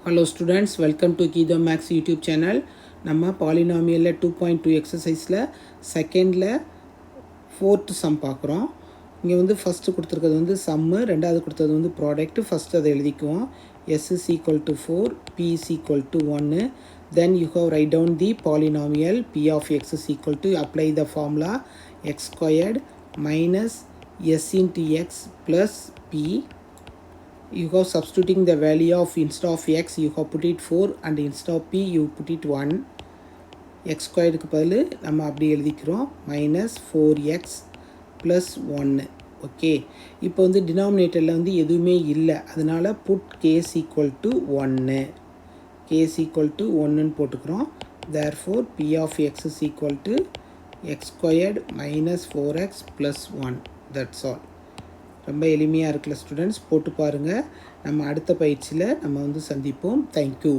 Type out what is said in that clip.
Hello students, welcome to Geetham Maths YouTube channel. நம்ம polynomial 2.2 exerciseல செகண்ட்ல fourth sum பார்க்குறோம். இங்கே வந்து first கொடுத்துருக்கிறது வந்து sum, ரெண்டாவது கொடுத்தது வந்து product. first அதை எழுதிக்குவோம். s is equal to 4, p is equal to 1. Then you have write down the polynomial p of x is equal to, apply the formula x squared minus s into x plus p. You have substituting the value of instead of x you have put it 4 and instead of p you put it 1. x squared க்கு பதிலு நம்ம அப்படி எழுதிக்கிறோம் minus 4x plus 1. Okay, இப்போ வந்து டினாமினேட்டரில் வந்து எதுவுமே இல்லை, அதனால put k is equal to 1. k is equal to 1 போட்டுக்கிறோம். Therefore p of x is equal to x squared minus 4x plus 1. That's all. ரொம்ப எளிமையாக இருக்குல்ல ஸ்டூடெண்ட்ஸ், போட்டு பாருங்கள். நம்ம அடுத்த பயிற்சியில் நம்ம வந்து சந்திப்போம். தேங்க்யூ.